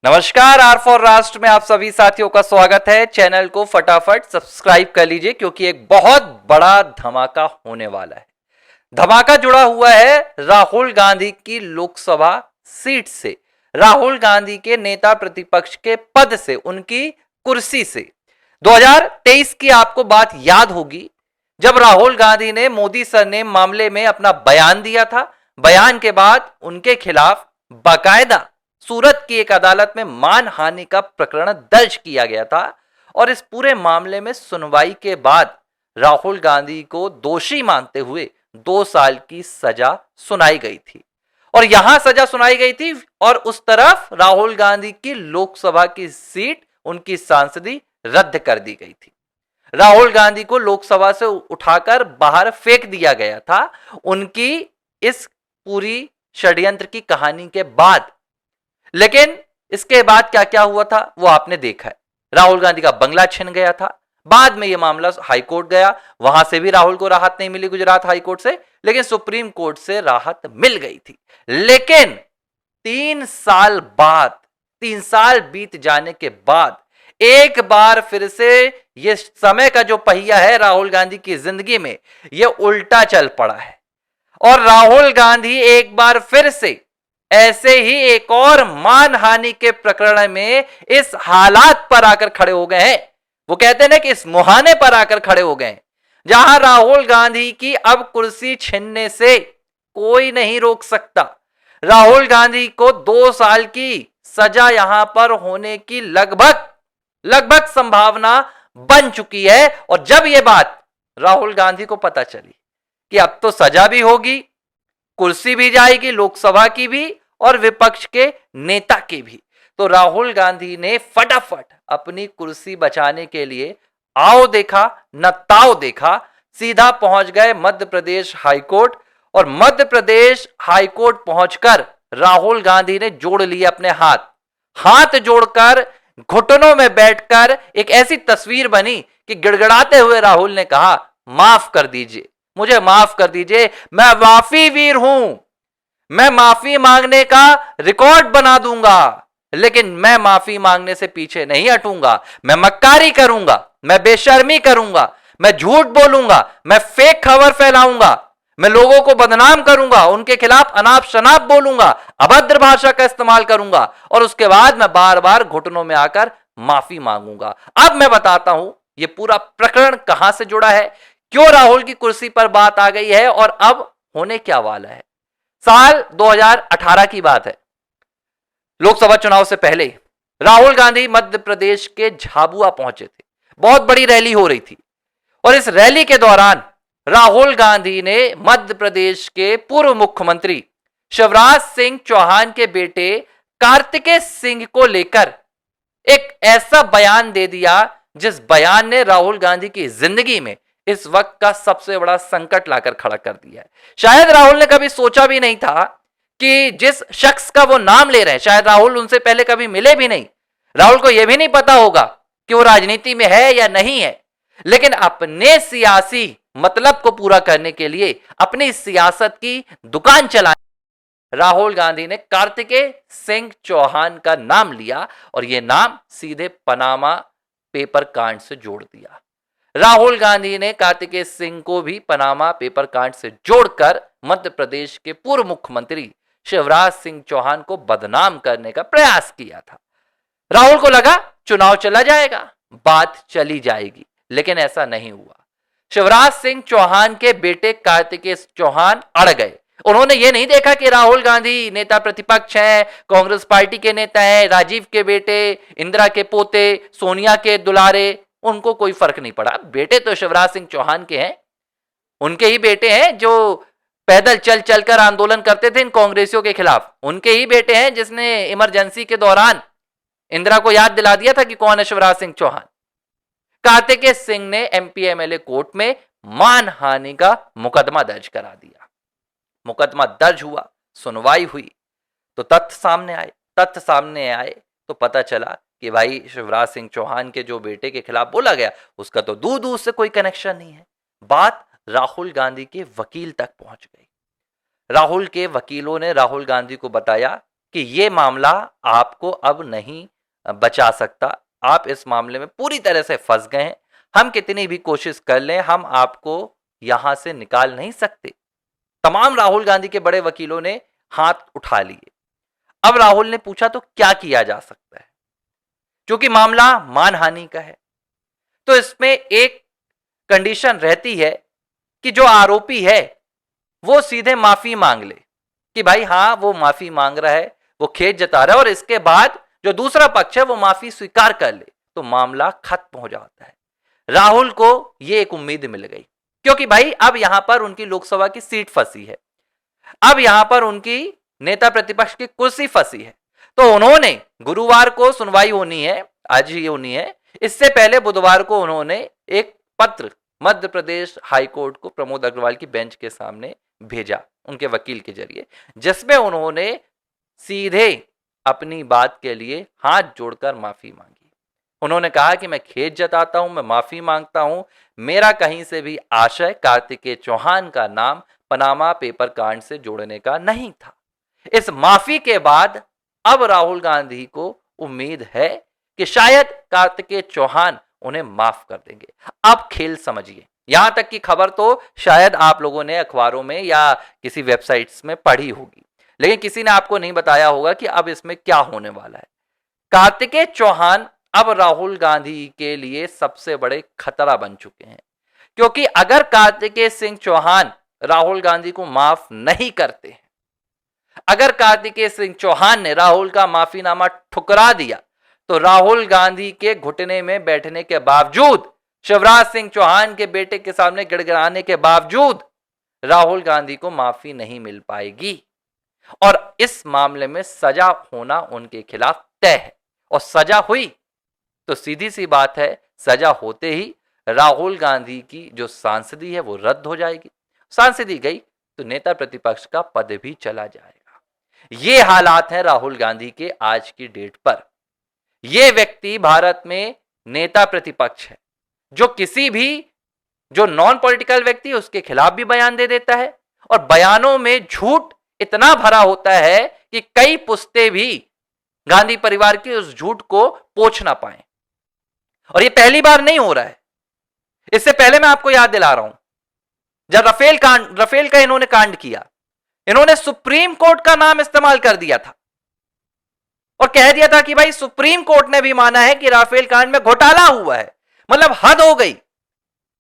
नमस्कार, are for राष्ट्र में आप सभी साथियों का स्वागत है। चैनल को फटाफट सब्सक्राइब कर लीजिए क्योंकि एक बहुत बड़ा धमाका होने वाला है। धमाका जुड़ा हुआ है राहुल गांधी की लोकसभा सीट से, राहुल गांधी के नेता प्रतिपक्ष के पद से, उनकी कुर्सी से। 2023 की आपको बात याद होगी जब राहुल गांधी ने मोदी सरनेम मामले में अपना बयान दिया था। बयान के बाद उनके खिलाफ बाकायदा सूरत की एक अदालत में मानहानि का प्रकरण दर्ज किया गया था और इस पूरे मामले में सुनवाई के बाद राहुल गांधी को दोषी मानते हुए 2 साल की सजा सुनाई गई थी। और यहां सजा सुनाई गई थी और उस तरफ राहुल गांधी की लोकसभा की सीट, उनकी सांसदी रद्द कर दी गई थी। राहुल गांधी को लोकसभा से उठाकर बाहर फेंक दिया गया था। उनकी इस पूरी षड्यंत्र की कहानी के बाद, लेकिन इसके बाद क्या क्या हुआ था वो आपने देखा है। राहुल गांधी का बंगला छिन गया था, बाद में यह मामला हाईकोर्ट गया, वहां से भी राहुल को राहत नहीं मिली गुजरात हाईकोर्ट से, लेकिन सुप्रीम कोर्ट से राहत मिल गई थी। लेकिन 3 साल बाद, 3 साल बीत जाने के बाद एक बार फिर से यह समय का जो पहिया है राहुल गांधी की जिंदगी में, यह उल्टा चल पड़ा है और राहुल गांधी एक बार फिर से ऐसे ही एक और मानहानि के प्रकरण में इस हालात पर आकर खड़े हो गए हैं। वो कहते हैं ना कि इस मुहाने पर आकर खड़े हो गए हैं जहां राहुल गांधी की अब कुर्सी छीनने से कोई नहीं रोक सकता। राहुल गांधी को 2 साल की सजा यहां पर होने की लगभग संभावना बन चुकी है। और जब यह बात राहुल गांधी को पता चली कि अब तो सजा भी होगी, कुर्सी भी जाएगी, लोकसभा की भी और विपक्ष के नेता की भी, तो राहुल गांधी ने फटाफट अपनी कुर्सी बचाने के लिए आओ देखा न ताओ देखा, सीधा पहुंच गए मध्य प्रदेश हाईकोर्ट। और मध्य प्रदेश हाईकोर्ट पहुंचकर राहुल गांधी ने जोड़ लिए अपने हाथ जोड़कर घुटनों में बैठकर एक ऐसी तस्वीर बनी कि गिड़गिड़ाते हुए राहुल ने कहा, माफ कर दीजिए, मुझे माफ कर दीजिए, मैं माफी वीर हूं, मैं माफी मांगने का रिकॉर्ड बना दूंगा, लेकिन मैं माफी मांगने से पीछे नहीं हटूंगा। मैं मक्कारी करूंगा, मैं बेशर्मी करूंगा, मैं झूठ बोलूंगा, मैं फेक खबर फैलाऊंगा, मैं लोगों को बदनाम करूंगा, उनके खिलाफ अनाप शनाप बोलूंगा, अभद्र भाषा का इस्तेमाल करूंगा और उसके बाद मैं बार बार घुटनों में आकर माफी मांगूंगा। अब मैं बताता हूं यह पूरा प्रकरण कहां से जुड़ा है, क्यों राहुल की कुर्सी पर बात आ गई है और अब होने क्या वाला है। साल 2018 की बात है, लोकसभा चुनाव से पहले राहुल गांधी मध्य प्रदेश के झाबुआ पहुंचे थे। बहुत बड़ी रैली हो रही थी और इस रैली के दौरान राहुल गांधी ने मध्य प्रदेश के पूर्व मुख्यमंत्री शिवराज सिंह चौहान के बेटे कार्तिकेय सिंह को लेकर एक ऐसा बयान दे दिया जिस बयान ने राहुल गांधी की जिंदगी में इस वक्त का सबसे बड़ा संकट लाकर खड़ा कर दिया है। शायद राहुल ने कभी सोचा भी नहीं था कि जिस शख्स का वो नाम ले रहे हैं, शायद राहुल उनसे पहले कभी मिले भी नहीं, राहुल को यह भी नहीं पता होगा कि वो राजनीति में है या नहीं है, लेकिन अपने सियासी मतलब को पूरा करने के लिए, अपनी सियासत की दुकान चलाने, राहुल गांधी ने कार्तिकेय सिंह चौहान का नाम लिया और यह नाम सीधे पनामा पेपर कांड से जोड़ दिया। राहुल गांधी ने कार्तिकेय सिंह को भी पनामा पेपर कांड से जोड़कर मध्य प्रदेश के पूर्व मुख्यमंत्री शिवराज सिंह चौहान को बदनाम करने का प्रयास किया था। राहुल को लगा चुनाव चला जाएगा, बात चली जाएगी, लेकिन ऐसा नहीं हुआ। शिवराज सिंह चौहान के बेटे कार्तिकेय चौहान अड़ गए। उन्होंने ये नहीं देखा कि राहुल गांधी नेता प्रतिपक्ष हैं, कांग्रेस पार्टी के नेता हैं, राजीव के बेटे, इंदिरा के पोते, सोनिया के दुलारे, उनको कोई फर्क नहीं पड़ा। बेटे तो शिवराज सिंह चौहान के हैं, उनके ही बेटे हैं जो पैदल चल चलकर आंदोलन करते थे इन कांग्रेसियों के खिलाफ, उनके ही बेटे हैं जिसने इमरजेंसी के दौरान इंदिरा को याद दिला दिया था कि कौन है शिवराज सिंह चौहान। कार्तिकेय सिंह ने एमपी एमएलए कोर्ट में मानहानि का मुकदमा दर्ज करा दिया। मुकदमा दर्ज हुआ, सुनवाई हुई तो तथ्य सामने आए तो पता चला कि भाई शिवराज सिंह चौहान के जो बेटे के खिलाफ बोला गया उसका तो दूर दूर से कोई कनेक्शन नहीं है। बात राहुल गांधी के वकील तक पहुंच गई। राहुल के वकीलों ने राहुल गांधी को बताया कि ये मामला आपको अब नहीं बचा सकता, आप इस मामले में पूरी तरह से फंस गए हैं, हम कितनी भी कोशिश कर लें हम आपको यहां से निकाल नहीं सकते। तमाम राहुल गांधी के बड़े वकीलों ने हाथ उठा लिए। अब राहुल ने पूछा तो क्या किया जा सकता है, क्योंकि मामला मानहानि का है तो इसमें एक कंडीशन रहती है कि जो आरोपी है वो सीधे माफी मांग ले कि भाई हाँ वो माफी मांग रहा है, वो खेद जता रहा है, और इसके बाद जो दूसरा पक्ष है वो माफी स्वीकार कर ले तो मामला खत्म हो जाता है। राहुल को ये एक उम्मीद मिल गई, क्योंकि भाई अब यहां पर उनकी लोकसभा की सीट फंसी है, अब यहां पर उनकी नेता प्रतिपक्ष की कुर्सी फंसी है, तो उन्होंने गुरुवार को सुनवाई होनी है, आज ही होनी है, इससे पहले बुधवार को उन्होंने एक पत्र मध्य प्रदेश हाईकोर्ट को प्रमोद अग्रवाल की बेंच के सामने भेजा उनके वकील के जरिए, जिसमें उन्होंने सीधे अपनी बात के लिए हाथ जोड़कर माफी मांगी। उन्होंने कहा कि मैं खेद जताता हूं, मैं माफी मांगता हूं, मेरा कहीं से भी आशय कार्तिकेय चौहान का नाम पनामा पेपर कांड से जोड़ने का नहीं था। इस माफी के बाद अब राहुल गांधी को उम्मीद है कि शायद कार्तिकेय चौहान उन्हें माफ कर देंगे। अब खेल समझिए, यहां तक की खबर तो शायद आप लोगों ने अखबारों में या किसी वेबसाइट्स में पढ़ी होगी, लेकिन किसी ने आपको नहीं बताया होगा कि अब इसमें क्या होने वाला है। कार्तिकेय चौहान अब राहुल गांधी के लिए सबसे बड़े खतरा बन चुके हैं, क्योंकि अगर कार्तिकेय सिंह चौहान राहुल गांधी को माफ नहीं करते हैं, अगर कार्तिकेय सिंह चौहान ने राहुल का माफीनामा ठुकरा दिया तो राहुल गांधी के घुटने में बैठने के बावजूद, शिवराज सिंह चौहान के बेटे के सामने गिड़गिड़ाने के बावजूद राहुल गांधी को माफी नहीं मिल पाएगी और इस मामले में सजा होना उनके खिलाफ तय है। और सजा हुई तो सीधी सी बात है, सजा होते ही राहुल गांधी की जो सांसदी है वो रद्द हो जाएगी, सांसदी गई तो नेता प्रतिपक्ष का पद भी चला जाएगा। ये हालात हैं राहुल गांधी के आज की डेट पर। ये व्यक्ति भारत में नेता प्रतिपक्ष है जो किसी भी जो नॉन पॉलिटिकल व्यक्ति उसके खिलाफ भी बयान दे देता है, और बयानों में झूठ इतना भरा होता है कि कई पुश्ते भी गांधी परिवार के उस झूठ को पोंछ ना पाए। और ये पहली बार नहीं हो रहा है, इससे पहले मैं आपको याद दिला रहा हूं, जब राफेल का इन्होंने कांड किया, इन्होंने सुप्रीम कोर्ट का नाम इस्तेमाल कर दिया था और कह दिया था कि भाई सुप्रीम कोर्ट ने भी माना है कि राफेल कांड में घोटाला हुआ है। मतलब हद हो गई,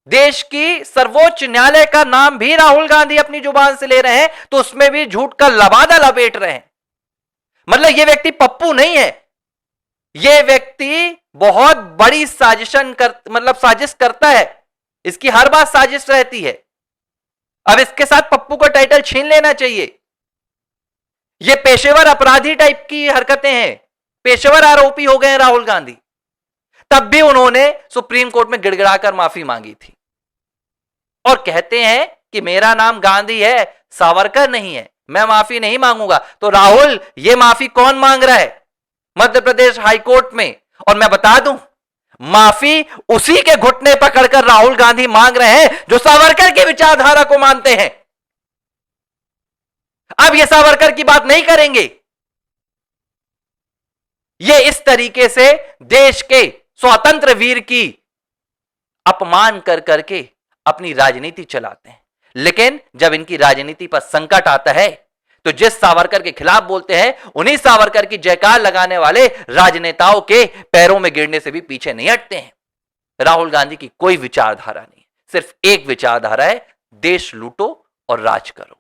देश की सर्वोच्च न्यायालय का नाम भी राहुल गांधी अपनी जुबान से ले रहे हैं तो उसमें भी झूठ का लबादा लपेट रहे हैं। मतलब यह व्यक्ति पप्पू नहीं है, यह व्यक्ति बहुत बड़ी साजिश करता है, इसकी हर बात साजिश रहती है। अब इसके साथ पप्पू का टाइटल छीन लेना चाहिए। ये पेशेवर अपराधी टाइप की हरकतें हैं, पेशेवर आरोपी हो गए हैं राहुल गांधी। तब भी उन्होंने सुप्रीम कोर्ट में गिड़गिड़ाकर माफी मांगी थी और कहते हैं कि मेरा नाम गांधी है, सावरकर नहीं है, मैं माफी नहीं मांगूंगा। तो राहुल, ये माफी कौन मांग रहा है? मध्य प्रदेश हाईकोर्ट में। और मैं बता दूं, माफी उसी के घुटने पकड़कर राहुल गांधी मांग रहे हैं जो सावरकर की विचारधारा को मानते हैं। अब ये सावरकर की बात नहीं करेंगे, ये इस तरीके से देश के स्वतंत्र वीर की अपमान कर करके अपनी राजनीति चलाते हैं। लेकिन जब इनकी राजनीति पर संकट आता है तो जिस सावरकर के खिलाफ बोलते हैं, उन्हीं सावरकर की जयकार लगाने वाले राजनेताओं के पैरों में गिरने से भी पीछे नहीं हटते हैं। राहुल गांधी की कोई विचारधारा नहीं, सिर्फ एक विचारधारा है, देश लूटो और राज करो।